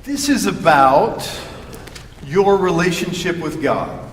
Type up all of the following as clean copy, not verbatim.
This is about your relationship with God.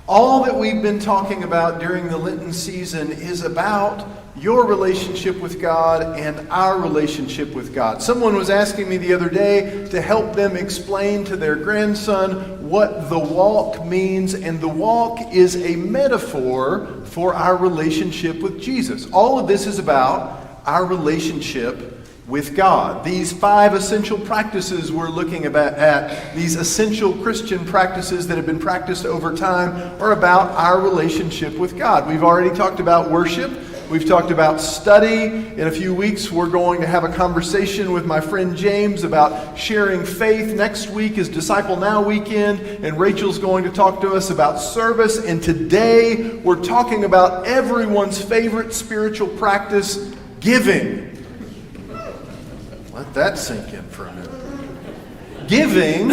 All that we've been talking about during the Lenten season is about your relationship with God and our relationship with God. Someone was asking me the other day to help them explain to their grandson what the walk means, and the walk is a metaphor for our relationship with Jesus. All of this is about our relationship with God. These 5 essential practices we're looking at, these essential Christian practices that have been practiced over time, are about our relationship with God. We've already talked about worship. We've talked about study. In a few weeks, we're going to have a conversation with my friend James about sharing faith. Next week is Disciple Now weekend, and Rachel's going to talk to us about service. And today, we're talking about everyone's favorite spiritual practice, giving. Let that sink in for a minute. Giving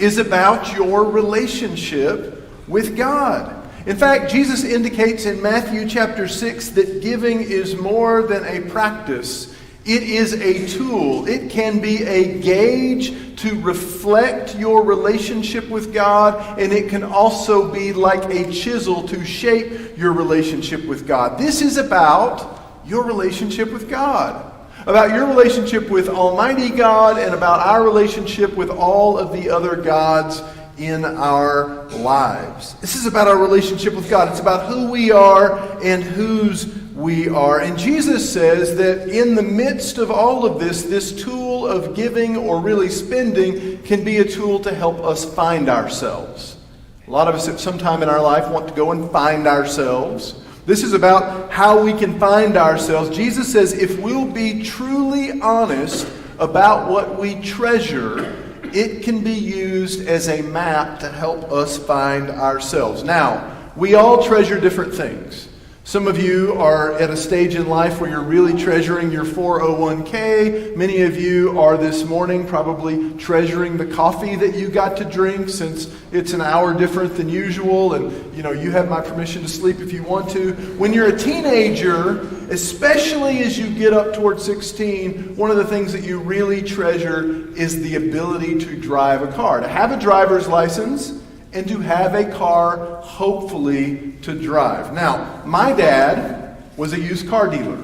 is about your relationship with God. In fact, Jesus indicates in Matthew chapter 6 that giving is more than a practice. It is a tool. It can be a gauge to reflect your relationship with God, and it can also be like a chisel to shape your relationship with God. This is about your relationship with God. About your relationship with Almighty God and about our relationship with all of the other gods in our lives. This is about our relationship with God. It's about who we are and whose we are. And Jesus says that in the midst of all of this, this tool of giving, or really spending, can be a tool to help us find ourselves. A lot of us at some time in our life want to go and find ourselves. This is about how we can find ourselves. Jesus says if we'll be truly honest about what we treasure, it can be used as a map to help us find ourselves. Now, we all treasure different things. Some of you are at a stage in life where you're really treasuring your 401k. Many of you are this morning probably treasuring the coffee that you got to drink, since it's an hour different than usual, and you have my permission to sleep if you want to. When you're a teenager, especially as you get up towards 16, one of the things that you really treasure is the ability to drive a car, to have a driver's license, and to have a car, hopefully, to drive. Now, my dad was a used car dealer.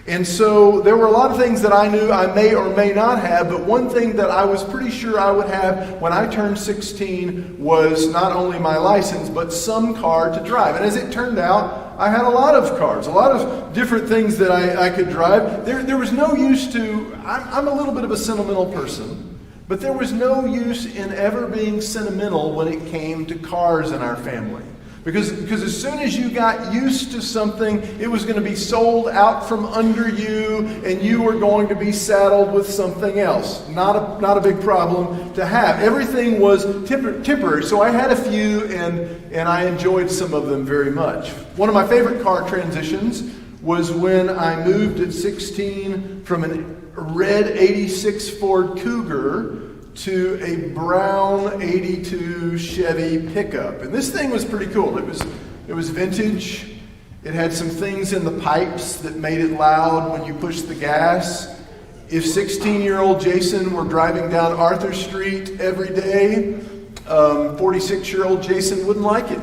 And so there were a lot of things that I knew I may or may not have, but one thing that I was pretty sure I would have when I turned 16 was not only my license, but some car to drive. And as it turned out, I had a lot of cars, a lot of different things that I could drive. There was no use to, I'm a little bit of a sentimental person, but there was no use in ever being sentimental when it came to cars in our family. Because as soon as you got used to something, it was going to be sold out from under you, and you were going to be saddled with something else. Not a big problem to have. Everything was temporary. So I had a few, and I enjoyed some of them very much. One of my favorite car transitions was when I moved at 16 from a red 86 Ford Cougar to a brown 82 Chevy pickup. And this thing was pretty cool. It was vintage. It had some things in the pipes that made it loud when you pushed the gas. If 16-year-old Jason were driving down Arthur Street every day, 46-year-old Jason wouldn't like it.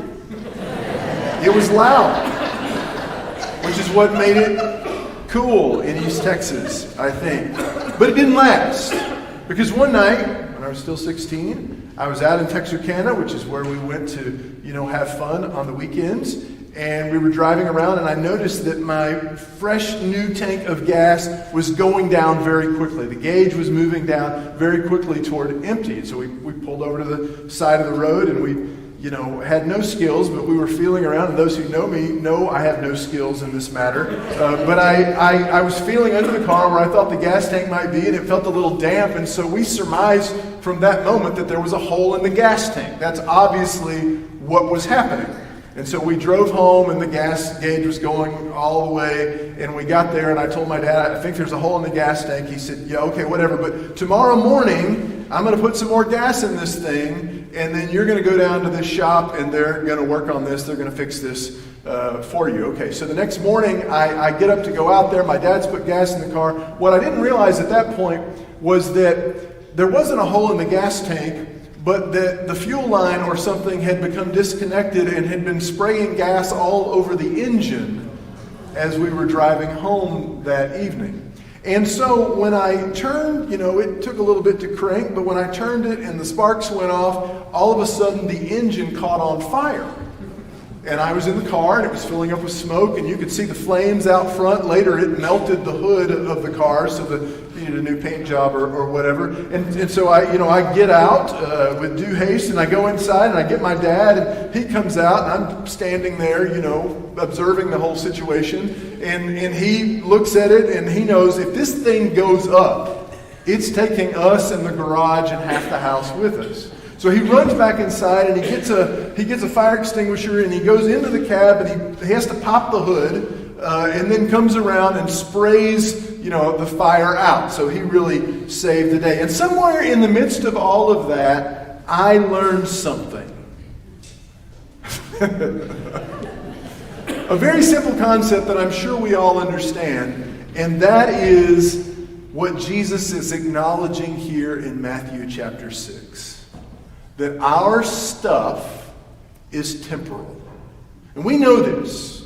It was loud, which is what made it cool in East Texas, I think. But it didn't last. Because one night, when I was still 16, I was out in Texarkana, which is where we went to, have fun on the weekends. And we were driving around, and I noticed that my fresh new tank of gas was going down very quickly. The gauge was moving down very quickly toward empty. And so we pulled over to the side of the road, and we had no skills, but we were feeling around, and those who know me know I have no skills in this matter. But I was feeling under the car where I thought the gas tank might be, and it felt a little damp, and so we surmised from that moment that there was a hole in the gas tank. That's obviously what was happening. And so we drove home, and the gas gauge was going all the way, and we got there, and I told my dad, I think there's a hole in the gas tank. He said, yeah, okay, whatever, but tomorrow morning, I'm going to put some more gas in this thing, and then you're going to go down to this shop, and they're going to work on this. They're going to fix this for you. Okay, so the next morning, I get up to go out there. My dad's put gas in the car. What I didn't realize at that point was that there wasn't a hole in the gas tank, but that the fuel line or something had become disconnected and had been spraying gas all over the engine as we were driving home that evening. And so when I turned, it took a little bit to crank, but when I turned it and the sparks went off, all of a sudden the engine caught on fire. And I was in the car and it was filling up with smoke and you could see the flames out front. Later it melted the hood of the car so that you needed a new paint job or whatever. And so I get out with due haste and I go inside and I get my dad and he comes out and I'm standing there, observing the whole situation. And he looks at it and he knows if this thing goes up, it's taking us and the garage and half the house with us. So he runs back inside and he gets a fire extinguisher and he goes into the cab and he has to pop the hood and then comes around and sprays the fire out. So he really saved the day. And somewhere in the midst of all of that, I learned something. A very simple concept that I'm sure we all understand, and that is what Jesus is acknowledging here in Matthew chapter 6. That our stuff is temporal. And we know this.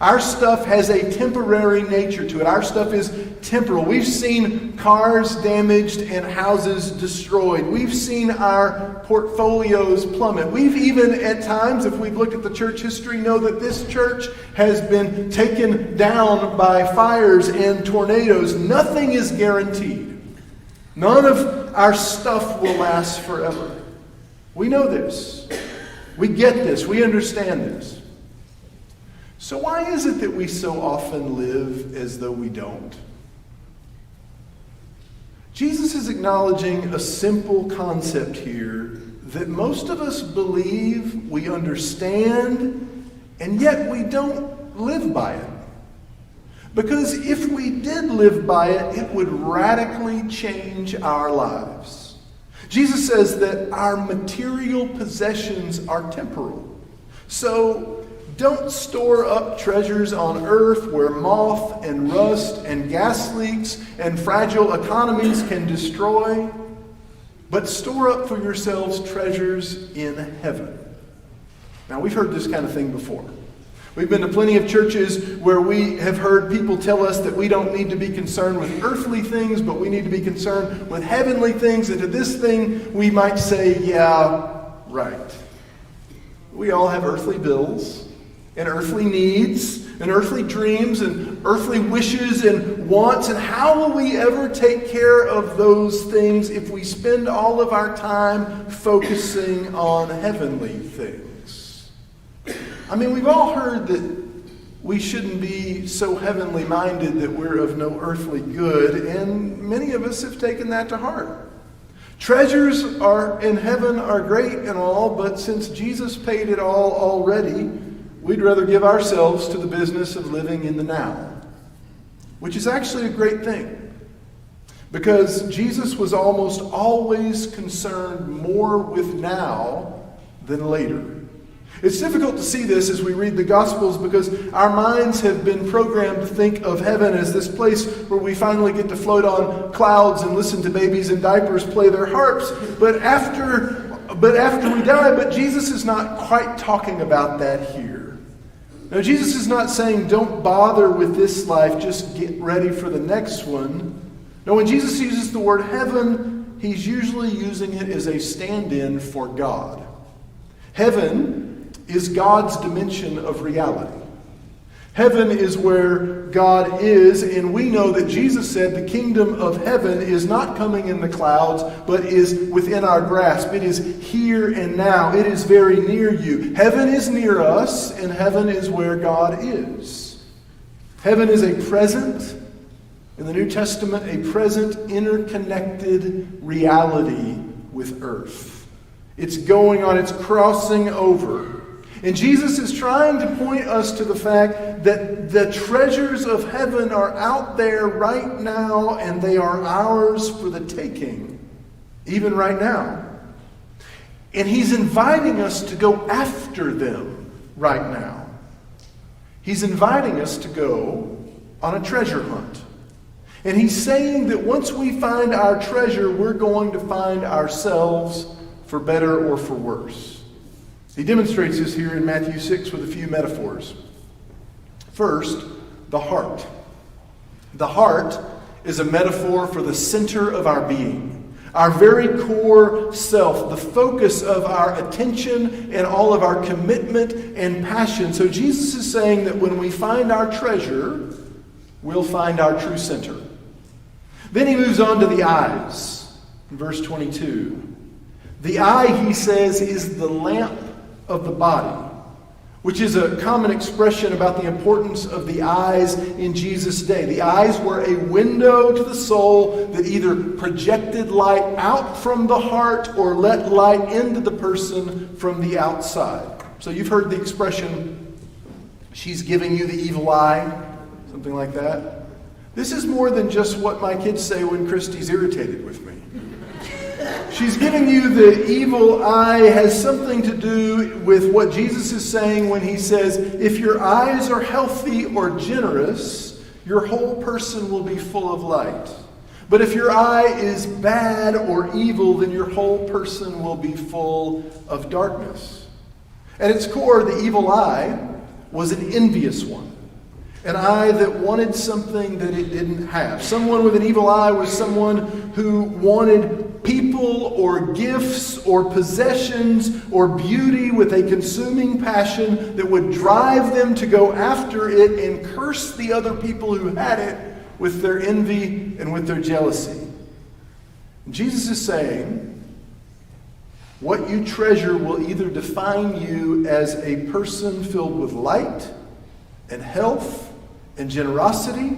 Our stuff has a temporary nature to it. Our stuff is temporal. We've seen cars damaged and houses destroyed. We've seen our portfolios plummet. We've even at times, if we've looked at the church history, know that this church has been taken down by fires and tornadoes. Nothing is guaranteed. None of our stuff will last forever. We know this. We get this. We understand this. So why is it that we so often live as though we don't? Jesus is acknowledging a simple concept here that most of us believe, we understand, and yet we don't live by it. Because if we did live by it, it would radically change our lives. Jesus says that our material possessions are temporal. So don't store up treasures on earth where moth and rust and gas leaks and fragile economies can destroy, but store up for yourselves treasures in heaven. Now, we've heard this kind of thing before. We've been to plenty of churches where we have heard people tell us that we don't need to be concerned with earthly things, but we need to be concerned with heavenly things. And to this thing, we might say, yeah, right. We all have earthly bills and earthly needs and earthly dreams and earthly wishes and wants. And how will we ever take care of those things if we spend all of our time focusing on heavenly things? I mean, we've all heard that we shouldn't be so heavenly minded that we're of no earthly good, and many of us have taken that to heart. Treasures in heaven are great and all, but since Jesus paid it all already, we'd rather give ourselves to the business of living in the now, which is actually a great thing, because Jesus was almost always concerned more with now than later. It's difficult to see this as we read the Gospels because our minds have been programmed to think of heaven as this place where we finally get to float on clouds and listen to babies in diapers play their harps. But after we die, but Jesus is not quite talking about that here. Now, Jesus is not saying don't bother with this life, just get ready for the next one. No, when Jesus uses the word heaven, he's usually using it as a stand-in for God. Heaven is God's dimension of reality. Heaven is where God is, and we know that Jesus said the kingdom of heaven is not coming in the clouds, but is within our grasp. It is here and now. It is very near you. Heaven is near us, and heaven is where God is. Heaven is a present, in the New Testament, a present interconnected reality with earth. It's going on, it's crossing over. And Jesus is trying to point us to the fact that the treasures of heaven are out there right now, and they are ours for the taking, even right now. And he's inviting us to go after them right now. He's inviting us to go on a treasure hunt. And he's saying that once we find our treasure, we're going to find ourselves, for better or for worse. He demonstrates this here in Matthew 6 with a few metaphors. First, the heart. The heart is a metaphor for the center of our being, our very core self, the focus of our attention and all of our commitment and passion. So Jesus is saying that when we find our treasure, we'll find our true center. Then he moves on to the eyes. In verse 22. The eye, he says, is the lamp of the body, which is a common expression about the importance of the eyes in Jesus' day. The eyes were a window to the soul that either projected light out from the heart or let light into the person from the outside. So you've heard the expression, she's giving you the evil eye, something like that. This is more than just what my kids say when Christy's irritated with me. She's giving you the evil eye has something to do with what Jesus is saying when he says, if your eyes are healthy or generous, your whole person will be full of light. But if your eye is bad or evil, then your whole person will be full of darkness. At its core, the evil eye was an envious one. An eye that wanted something that it didn't have. Someone with an evil eye was someone who wanted people or gifts or possessions or beauty with a consuming passion that would drive them to go after it and curse the other people who had it with their envy and with their jealousy. Jesus is saying, what you treasure will either define you as a person filled with light and health and generosity,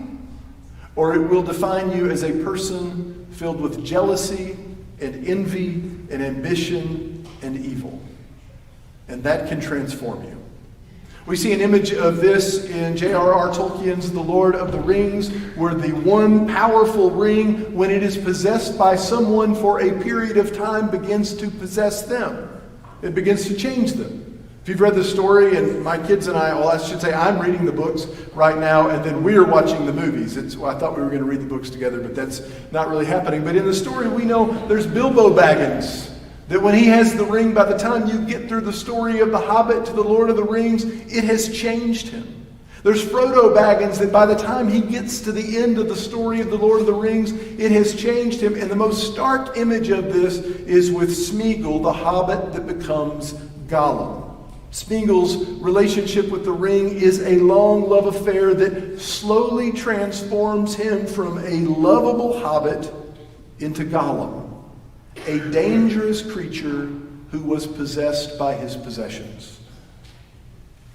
or it will define you as a person filled with jealousy and envy and ambition and evil. And that can transform you. We see an image of this in J.R.R. Tolkien's The Lord of the Rings, where the one powerful ring, when it is possessed by someone for a period of time, begins to possess them. It begins to change them. If you've read the story, and my kids and I should say I'm reading the books right now, and then we're watching the movies. I thought we were going to read the books together, but that's not really happening. But in the story, we know there's Bilbo Baggins, that when he has the ring, by the time you get through the story of The Hobbit to The Lord of the Rings, it has changed him. There's Frodo Baggins, that by the time he gets to the end of the story of The Lord of the Rings, it has changed him. And the most stark image of this is with Smeagol, the hobbit that becomes Gollum. Smeagol's relationship with the ring is a long love affair that slowly transforms him from a lovable hobbit into Gollum, a dangerous creature who was possessed by his possessions.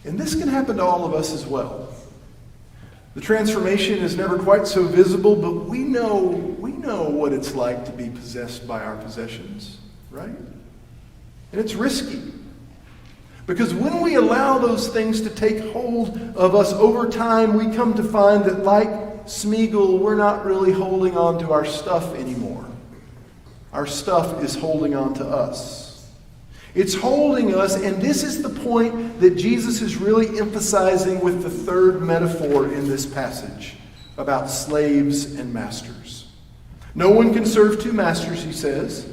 And this can happen to all of us as well. The transformation is never quite so visible, but we know what it's like to be possessed by our possessions, right? And it's risky. Because when we allow those things to take hold of us over time, we come to find that, like Smeagol, we're not really holding on to our stuff anymore. Our stuff is holding on to us. It's holding us, and this is the point that Jesus is really emphasizing with the third metaphor in this passage about slaves and masters. No one can serve two masters, he says.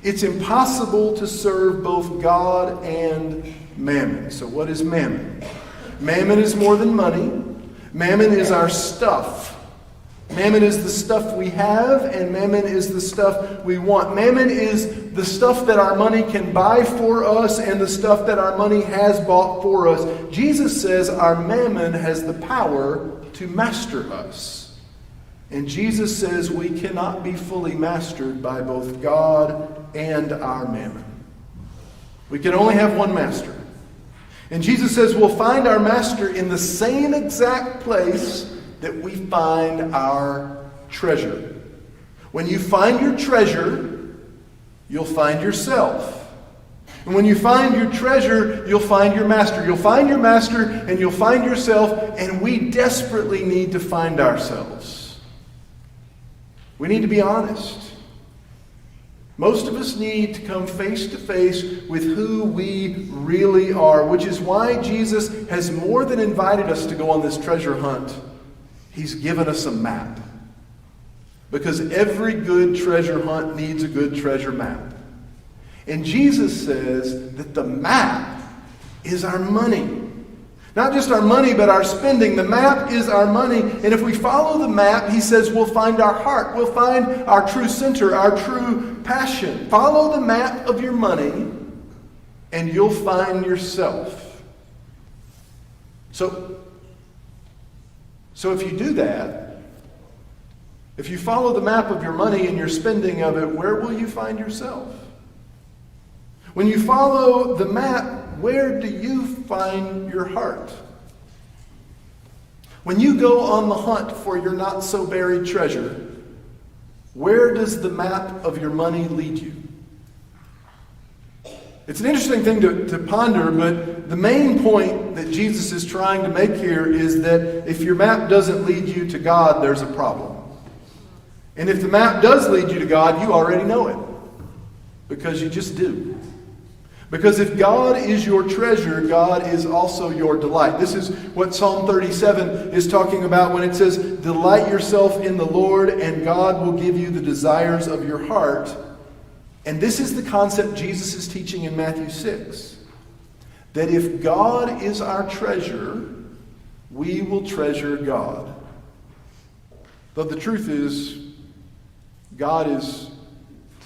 It's impossible to serve both God and mammon. So what is mammon? Mammon is more than money. Mammon is our stuff. Mammon is the stuff we have, and mammon is the stuff we want. Mammon is the stuff that our money can buy for us and the stuff that our money has bought for us. Jesus says our mammon has the power to master us. And Jesus says we cannot be fully mastered by both God and our mammon. We can only have one master. And Jesus says we'll find our master in the same exact place that we find our treasure. When you find your treasure, you'll find yourself. And when you find your treasure, you'll find your master. You'll find your master and you'll find yourself, and we desperately need to find ourselves. We need to be honest. Most of us need to come face to face with who we really are, which is why Jesus has more than invited us to go on this treasure hunt. He's given us a map. Because every good treasure hunt needs a good treasure map. And Jesus says that the map is our money. Not just our money, but our spending. The map is our money. And if we follow the map, he says we'll find our heart. We'll find our true center, our true passion. Follow the map of your money, and you'll find yourself. So if you do that, if you follow the map of your money and your spending of it, where will you find yourself? When you follow the map, where do you find your heart? When you go on the hunt for your not-so-buried treasure, where does the map of your money lead you? It's an interesting thing to ponder, but the main point that Jesus is trying to make here is that if your map doesn't lead you to God, there's a problem. And if the map does lead you to God, you already know it, because you just do. Because if God is your treasure, God is also your delight. This is what Psalm 37 is talking about when it says, "Delight yourself in the Lord, and God will give you the desires of your heart." And this is the concept Jesus is teaching in Matthew 6. That if God is our treasure, we will treasure God. But the truth is, God is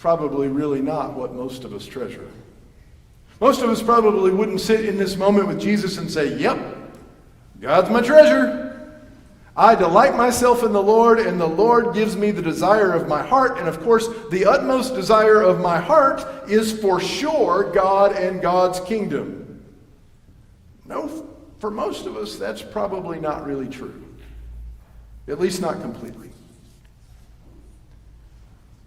probably really not what most of us treasure. Most of us probably wouldn't sit in this moment with Jesus and say, "Yep, God's my treasure. I delight myself in the Lord, and the Lord gives me the desire of my heart." And of course, the utmost desire of my heart is for sure God and God's kingdom. No, for most of us, that's probably not really true. At least not completely.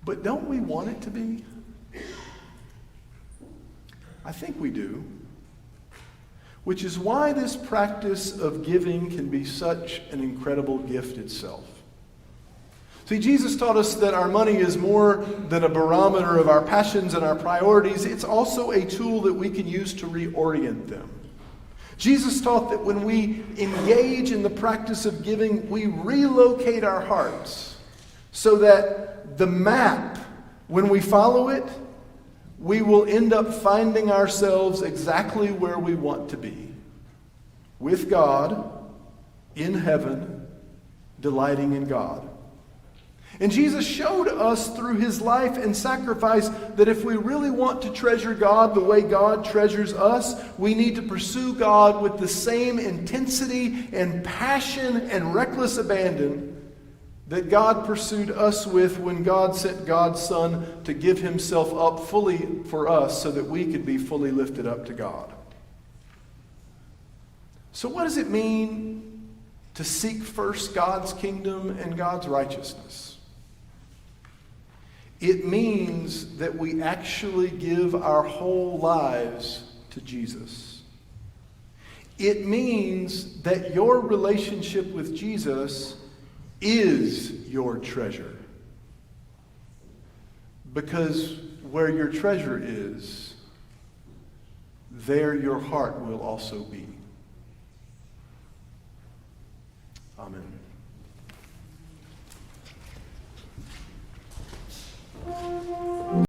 But don't we want it to be? I think we do. Which is why this practice of giving can be such an incredible gift itself. See, Jesus taught us that our money is more than a barometer of our passions and our priorities. It's also a tool that we can use to reorient them. Jesus taught that when we engage in the practice of giving, we relocate our hearts so that the map, when we follow it, we will end up finding ourselves exactly where we want to be. With God, in heaven, delighting in God. And Jesus showed us through his life and sacrifice that if we really want to treasure God the way God treasures us, we need to pursue God with the same intensity and passion and reckless abandon that God pursued us with when God sent God's Son to give himself up fully for us so that we could be fully lifted up to God. So what does it mean to seek first God's kingdom and God's righteousness? It means that we actually give our whole lives to Jesus. It means that your relationship with Jesus is your treasure. Because where your treasure is, there your heart will also be.